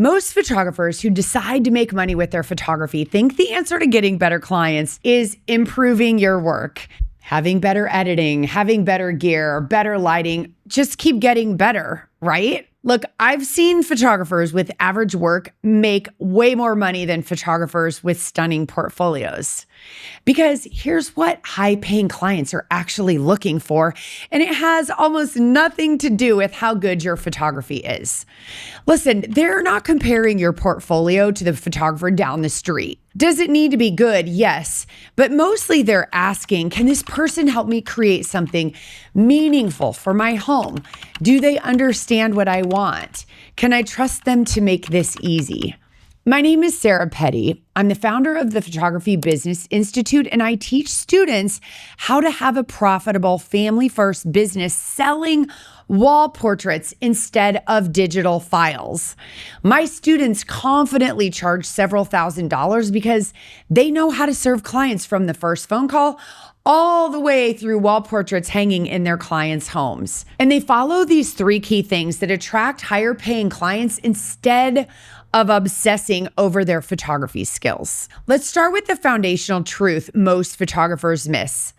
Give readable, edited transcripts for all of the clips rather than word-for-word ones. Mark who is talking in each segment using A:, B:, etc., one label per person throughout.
A: Most photographers who decide to make money with their photography think the answer to getting better clients is improving your work, having better editing, having better gear, better lighting. Just keep getting better, right? Look, I've seen photographers with average work make way more money than photographers with stunning portfolios. Because here's what high-paying clients are actually looking for, and it has almost nothing to do with how good your photography is. Listen, they're not comparing your portfolio to the photographer down the street. Does it need to be good? Yes. But mostly they're asking, can this person help me create something meaningful for my home? Do they understand what I want? Can I trust them to make this easy? My name is Sarah Petty. I'm the founder of the Photography Business Institute, and I teach students how to have a profitable family-first business selling wall portraits instead of digital files. My students confidently charge several $1,000s because they know how to serve clients from the first phone call all the way through wall portraits hanging in their clients' homes. And they follow these 3 key things that attract higher paying clients instead of obsessing over their photography skills. Let's start with the foundational truth most photographers miss.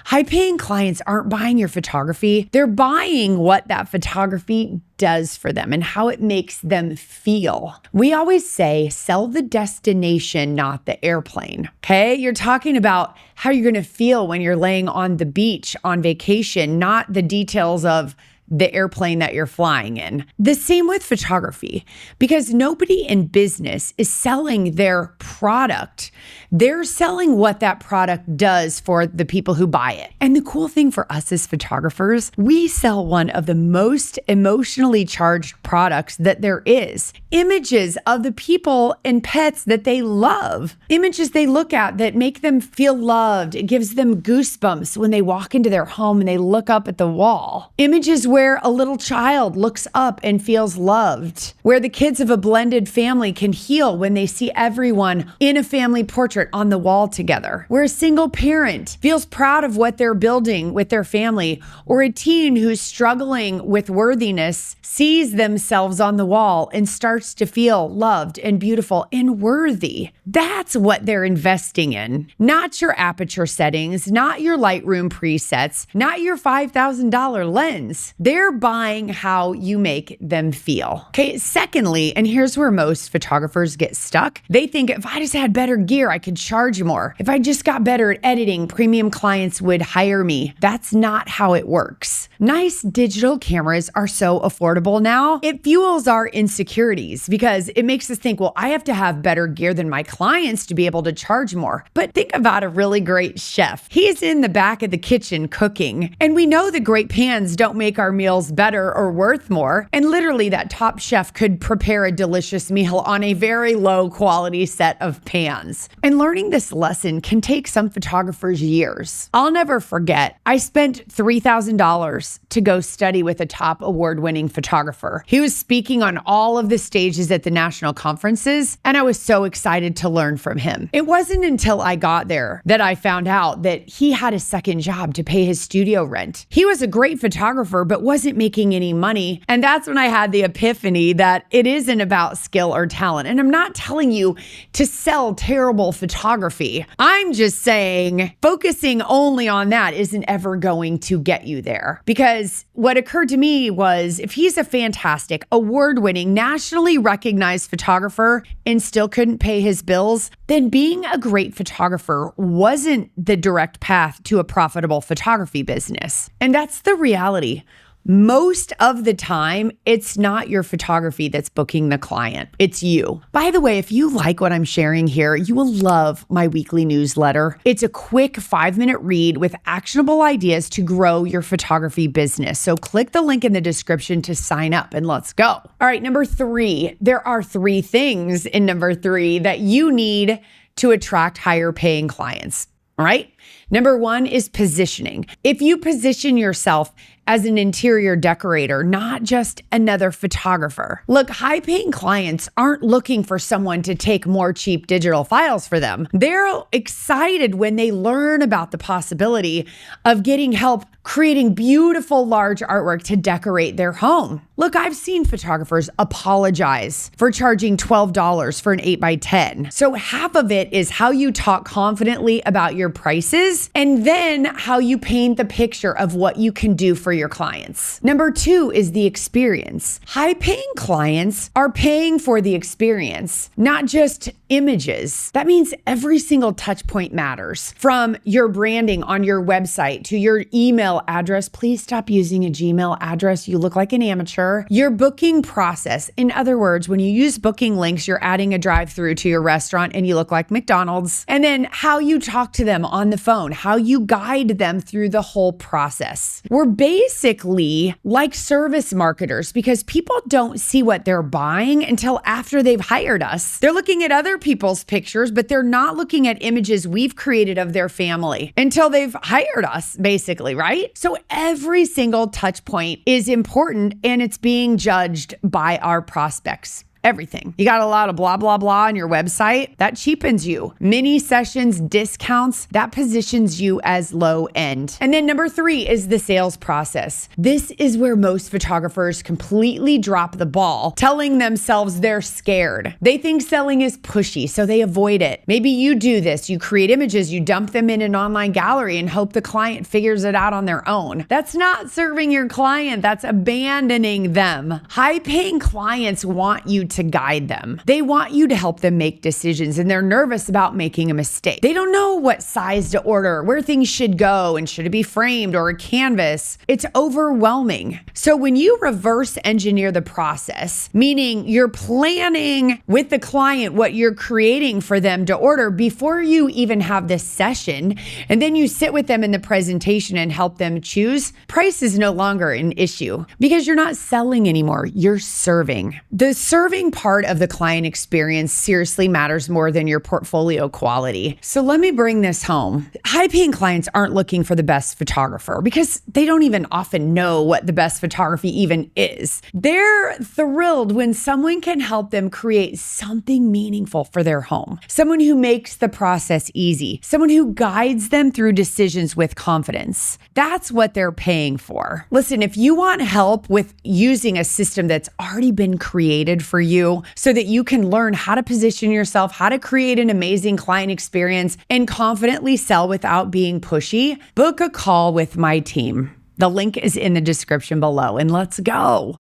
A: High-paying clients aren't buying your photography. They're buying what that photography does for them and how it makes them feel. We always say, sell the destination, not the airplane. Okay? You're talking about how you're going to feel when you're laying on the beach on vacation, not the details of the airplane that you're flying in. The same with photography, because nobody in business is selling their product. They're selling what that product does for the people who buy it. And the cool thing for us as photographers, we sell one of the most emotionally charged products that there is. Images of the people and pets that they love. Images they look at that make them feel loved. It gives them goosebumps when they walk into their home and they look up at the wall. Images where a little child looks up and feels loved, where the kids of a blended family can heal when they see everyone in a family portrait on the wall together, where a single parent feels proud of what they're building with their family, or a teen who's struggling with worthiness sees themselves on the wall and starts to feel loved and beautiful and worthy. That's what they're investing in, not your aperture settings, not your Lightroom presets, not your $5,000 lens. They're buying how you make them feel. Okay, secondly, and here's where most photographers get stuck. They think if I just had better gear, I could charge more. If I just got better at editing, premium clients would hire me. That's not how it works. Nice digital cameras are so affordable now. It fuels our insecurities because it makes us think, well, I have to have better gear than my clients to be able to charge more. But think about a really great chef. He's in the back of the kitchen cooking, and we know the great pans don't make our meals better or worth more. And literally that top chef could prepare a delicious meal on a very low quality set of pans. And learning this lesson can take some photographers years. I'll never forget, I spent $3,000 to go study with a top award-winning photographer. He was speaking on all of the stages at the national conferences, and I was so excited to learn from him. It wasn't until I got there that I found out that he had a second job to pay his studio rent. He was a great photographer, but wasn't making any money. And that's when I had the epiphany that it isn't about skill or talent. And I'm not telling you to sell terrible photography. I'm just saying focusing only on that isn't ever going to get you there. Because what occurred to me was if he's a fantastic, award-winning, nationally recognized photographer and still couldn't pay his bills, then being a great photographer wasn't the direct path to a profitable photography business. And that's the reality. Most of the time, it's not your photography that's booking the client. It's you. By the way, if you like what I'm sharing here, you will love my weekly newsletter. It's a quick 5-minute read with actionable ideas to grow your photography business. So click the link in the description to sign up and let's go. All right, number 3. There are 3 things in number 3 that you need to attract higher paying clients. All right. Number one is positioning. If you position yourself as an interior decorator, not just another photographer. Look, high-paying clients aren't looking for someone to take more cheap digital files for them. They're excited when they learn about the possibility of getting help creating beautiful large artwork to decorate their home. Look, I've seen photographers apologize for charging $12 for an 8x10. So half of it is how you talk confidently about your prices, and then how you paint the picture of what you can do for your clients. Number two is the experience. High-paying clients are paying for the experience, not just images. That means every single touch point matters. From your branding on your website to your email address. Please stop using a Gmail address. You look like an amateur. Your booking process. In other words, when you use booking links, you're adding a drive-through to your restaurant and you look like McDonald's. And then how you talk to them on the phone, how you guide them through the whole process. We're basically like service marketers because people don't see what they're buying until after they've hired us. They're looking at other people's pictures, but they're not looking at images we've created of their family until they've hired us, basically, right? So every single touch point is important and it's being judged by our prospects. Everything. You got a lot of blah, blah, blah on your website. That cheapens you. Mini sessions, discounts, that positions you as low end. And then number three is the sales process. This is where most photographers completely drop the ball, telling themselves they're scared. They think selling is pushy, so they avoid it. Maybe you do this. You create images, you dump them in an online gallery and hope the client figures it out on their own. That's not serving your client. That's abandoning them. High-paying clients want you to guide them. They want you to help them make decisions, and they're nervous about making a mistake. They don't know what size to order, where things should go, and should it be framed or a canvas. It's overwhelming. So when you reverse engineer the process, meaning you're planning with the client what you're creating for them to order before you even have this session, and then you sit with them in the presentation and help them choose, price is no longer an issue because you're not selling anymore. You're serving. The serving part of the client experience seriously matters more than your portfolio quality. So let me bring this home. High-paying clients aren't looking for the best photographer because they don't even often know what the best photography even is. They're thrilled when someone can help them create something meaningful for their home. Someone who makes the process easy. Someone who guides them through decisions with confidence. That's what they're paying for. Listen, if you want help with using a system that's already been created for you so that you can learn how to position yourself, how to create an amazing client experience, and confidently sell without being pushy, book a call with my team. The link is in the description below, and let's go.